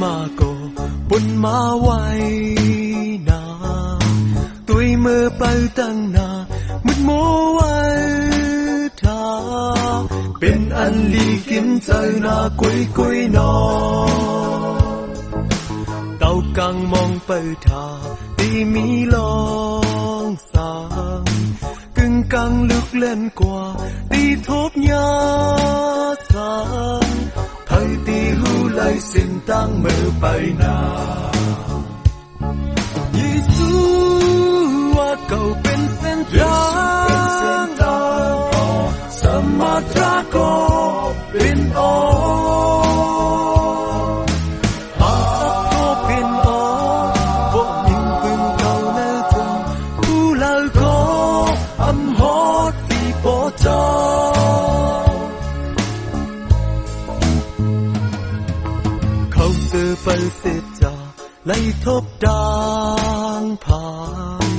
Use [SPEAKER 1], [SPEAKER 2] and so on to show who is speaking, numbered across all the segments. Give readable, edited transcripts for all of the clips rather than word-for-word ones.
[SPEAKER 1] มาก็ปุ่นมาไว้นาตุยมือเป่าตั้งนามุดโมไว้ทาเป็นอันลีกินใจนากุยกุยนอเต้ากังมองเป่าทาตีมีลองสางกึ่งกังลึกเล่นกว่าตีทบยาสางไทยตีหูไหลสิ้นตั้งมือไปนายิสูว่าเก่าเป็นเส้นทางสมาตราก็เป็นอหากก็เป็นอพวกยิ่งพึ่งเก่าเนื้อจงผู้เล่าก็อำหอดที่ปอจอเขาเจอไปเสียจาไล่ทบด่างผ่าน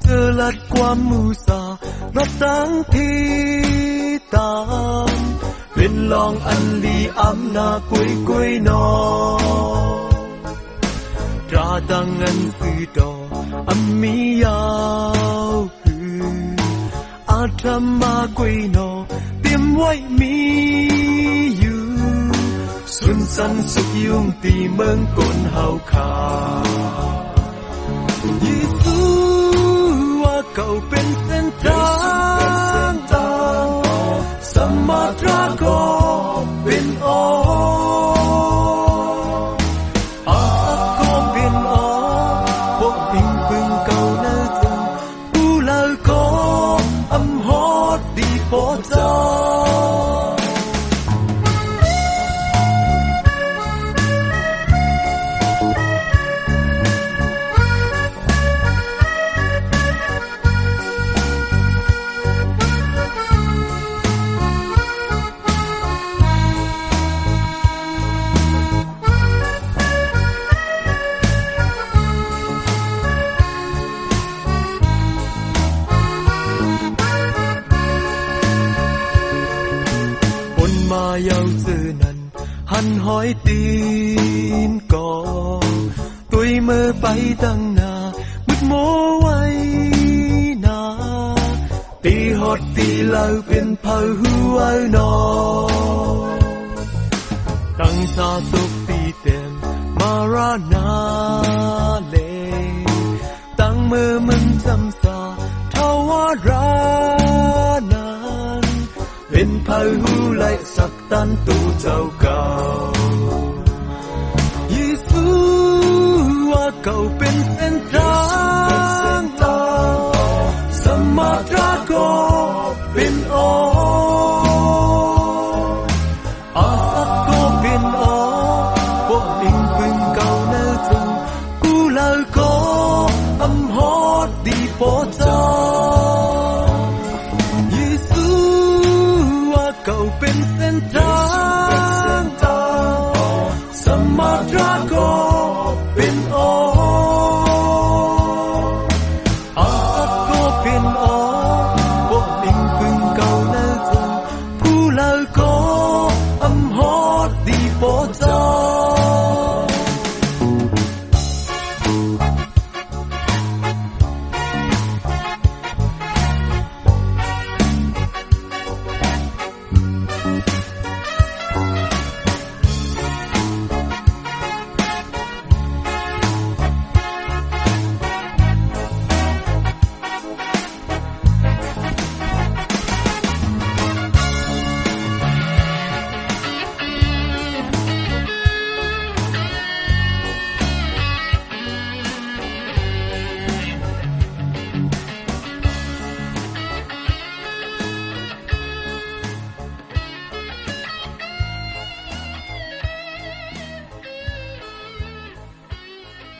[SPEAKER 1] เจอลัดความมูสารับตั้งที่ตามเป็นลองอันลีอำนากุยกุยนอตราดังเงินคือดออัมมียาวหืออาธรรมากุยนอเตรียมไว้มีอยู่สุนสันสุขยุ่งตีเมืองกลเฮาขายิสูว่าเก่าเป็นเส้นทางสมาตราก็เป็นอก็เป็นพวกพิงพึ่งเก่าเนื้อจงผู้เล่าก็อำหอดดีปอจอมาเยาเจอนั้นหันหอยตีนก่อตุยมือไปตั้งนามุดโมไว้นาตีหอดตีเล่าเป็นเผาหัวนอตั้งชาตุกตีเต็มมารานาเลตั้งมือมันจำสาทวาราเป็นเผาหูไหลสักตันตูเจ้าเก่ายิสูว่าเก่าเป็นเส้นทางสมาตราก็เป็นอก็เป็นพวกลิงพึ่งเก่าเนื้อจงผู้เล่าก็อำหอดดีปอจอเก่าเป็นเส้นทางสมาตราก็